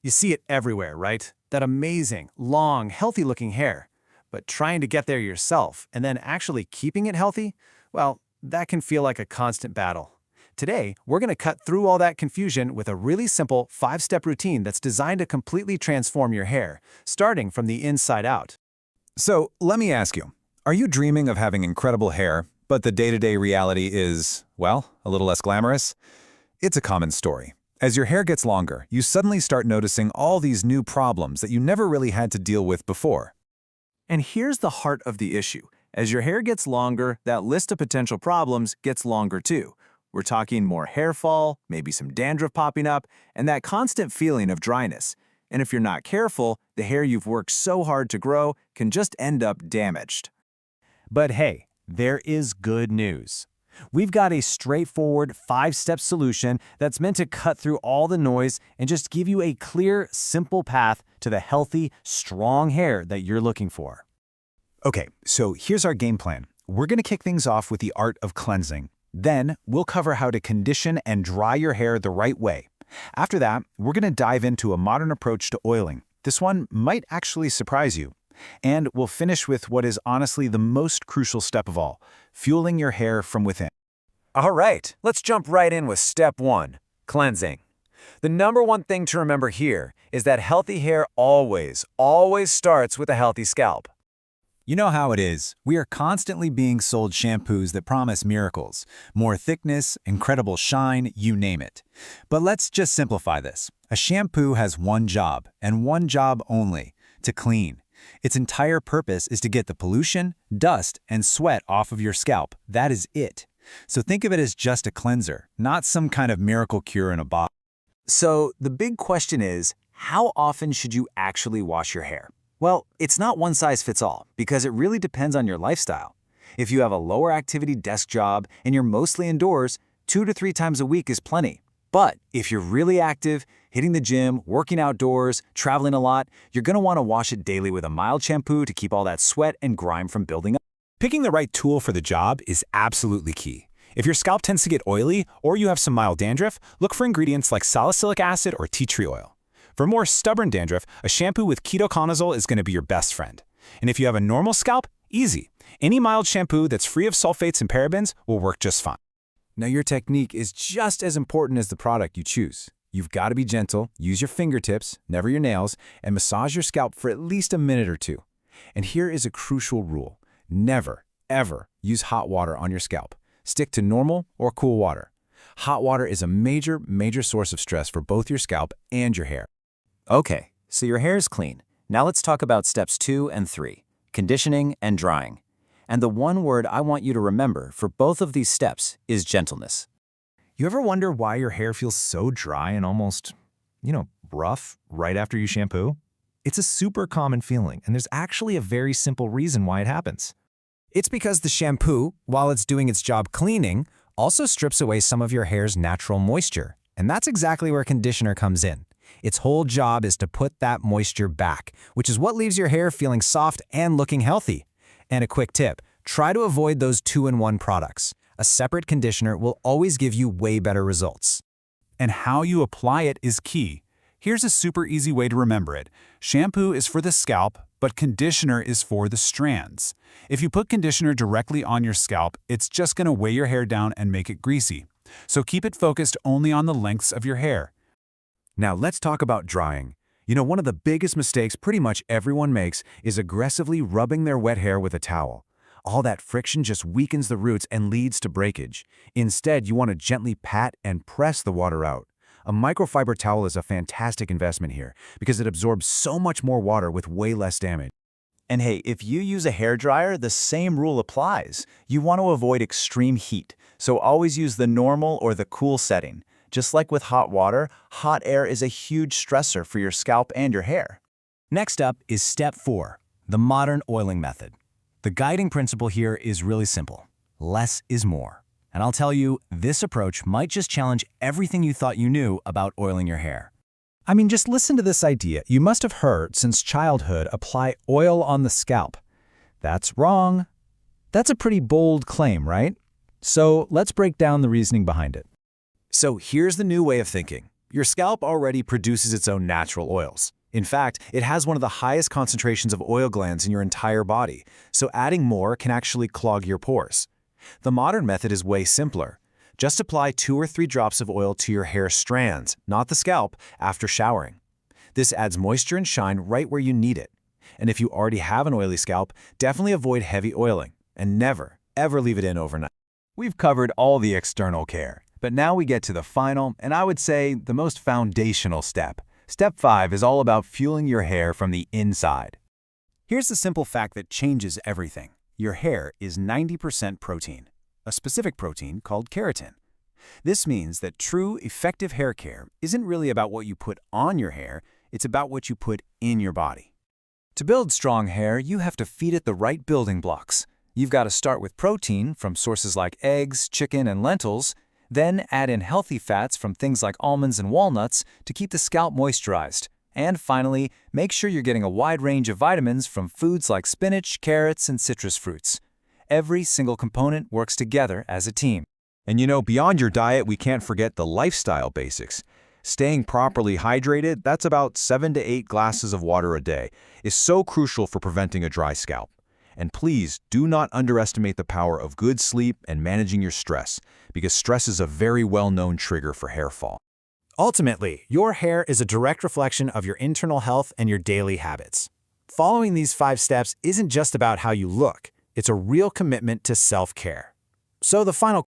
You see it everywhere, right? That amazing, long, healthy-looking hair. But trying to get there yourself and then actually keeping it healthy, well, that can feel like a constant battle. Today, we're going to cut through all that confusion with a really simple 5-step routine that's designed to completely transform your hair, starting from the inside out. So, let me ask you, are you dreaming of having incredible hair, but the day-to-day reality is, well, a little less glamorous? It's a common story. As your hair gets longer, you suddenly start noticing all these new problems that you never really had to deal with before. And here's the heart of the issue. As your hair gets longer, that list of potential problems gets longer too. We're talking more hair fall, maybe some dandruff popping up, and that constant feeling of dryness. And if you're not careful, the hair you've worked so hard to grow can just end up damaged. But hey, there is good news. We've got a straightforward 5-step solution that's meant to cut through all the noise and just give you a clear, simple path to the healthy, strong hair that you're looking for. Okay, so here's our game plan. We're going to kick things off with the art of cleansing. Then, we'll cover how to condition and dry your hair the right way. After that, we're going to dive into a modern approach to oiling. This one might actually surprise you. And we'll finish with what is honestly the most crucial step of all, fueling your hair from within. All right, let's jump right in with step 1, cleansing. The number one thing to remember here is that healthy hair always starts with a healthy scalp. You know how it is. We are constantly being sold shampoos that promise miracles. More thickness, incredible shine, you name it. But let's just simplify this. A shampoo has one job, and one job only, to clean. Its entire purpose is to get the pollution, dust, and sweat off of your scalp. That is it. So think of it as just a cleanser, not some kind of miracle cure in a bottle. So the big question is, how often should you actually wash your hair? Well, it's not one size fits all, because it really depends on your lifestyle. If you have a lower activity desk job and you're mostly indoors, 2 to 3 times a week is plenty. But if you're really active, hitting the gym, working outdoors, traveling a lot, you're going to want to wash it daily with a mild shampoo to keep all that sweat and grime from building up. Picking the right tool for the job is absolutely key. If your scalp tends to get oily or you have some mild dandruff, look for ingredients like salicylic acid or tea tree oil. For more stubborn dandruff, a shampoo with ketoconazole is going to be your best friend. And if you have a normal scalp, easy. Any mild shampoo that's free of sulfates and parabens will work just fine. Now your technique is just as important as the product you choose. You've got to be gentle, use your fingertips, never your nails, and massage your scalp for at least a minute or 2. And here is a crucial rule. Never, ever use hot water on your scalp. Stick to normal or cool water. Hot water is a major source of stress for both your scalp and your hair. Okay, so your hair is clean. Now let's talk about steps 2 and 3, conditioning and drying. And the one word I want you to remember for both of these steps is gentleness. You ever wonder why your hair feels so dry and almost, rough right after you shampoo? It's a super common feeling, and there's actually a very simple reason why it happens. It's because the shampoo, while it's doing its job cleaning, also strips away some of your hair's natural moisture. And that's exactly where conditioner comes in. Its whole job is to put that moisture back, which is what leaves your hair feeling soft and looking healthy. And a quick tip, try to avoid those 2-in-1 products. A separate conditioner will always give you way better results. And how you apply it is key. Here's a super easy way to remember it. Shampoo is for the scalp, but conditioner is for the strands. If you put conditioner directly on your scalp, it's just going to weigh your hair down and make it greasy. So keep it focused only on the lengths of your hair. Now let's talk about drying. One of the biggest mistakes pretty much everyone makes is aggressively rubbing their wet hair with a towel. All that friction just weakens the roots and leads to breakage. Instead, you want to gently pat and press the water out. A microfiber towel is a fantastic investment here because it absorbs so much more water with way less damage. And hey, if you use a hairdryer, the same rule applies. You want to avoid extreme heat, so always use the normal or the cool setting. Just like with hot water, hot air is a huge stressor for your scalp and your hair. Next up is step 4, the modern oiling method. The guiding principle here is really simple. Less is more. And I'll tell you, this approach might just challenge everything you thought you knew about oiling your hair. I mean, just listen to this idea. You must have heard since childhood, apply oil on the scalp. That's wrong. That's a pretty bold claim, right? So let's break down the reasoning behind it. So here's the new way of thinking. Your scalp already produces its own natural oils. In fact, it has one of the highest concentrations of oil glands in your entire body, so adding more can actually clog your pores. The modern method is way simpler. Just apply 2 or 3 drops of oil to your hair strands, not the scalp, after showering. This adds moisture and shine right where you need it. And if you already have an oily scalp, definitely avoid heavy oiling, and never, ever leave it in overnight. We've covered all the external care, but now we get to the final, and I would say the most foundational step. Step 5 is all about fueling your hair from the inside. Here's the simple fact that changes everything. Your hair is 90% protein, a specific protein called keratin. This means that true, effective hair care isn't really about what you put on your hair, it's about what you put in your body. To build strong hair, you have to feed it the right building blocks. You've got to start with protein from sources like eggs, chicken, and lentils, then add in healthy fats from things like almonds and walnuts to keep the scalp moisturized. And finally, make sure you're getting a wide range of vitamins from foods like spinach, carrots, and citrus fruits. Every single component works together as a team. And beyond your diet, we can't forget the lifestyle basics. Staying properly hydrated, that's about 7 to 8 glasses of water a day, is so crucial for preventing a dry scalp. And please do not underestimate the power of good sleep and managing your stress, because stress is a very well-known trigger for hair fall. Ultimately, your hair is a direct reflection of your internal health and your daily habits. Following these 5 steps isn't just about how you look, it's a real commitment to self-care. So the final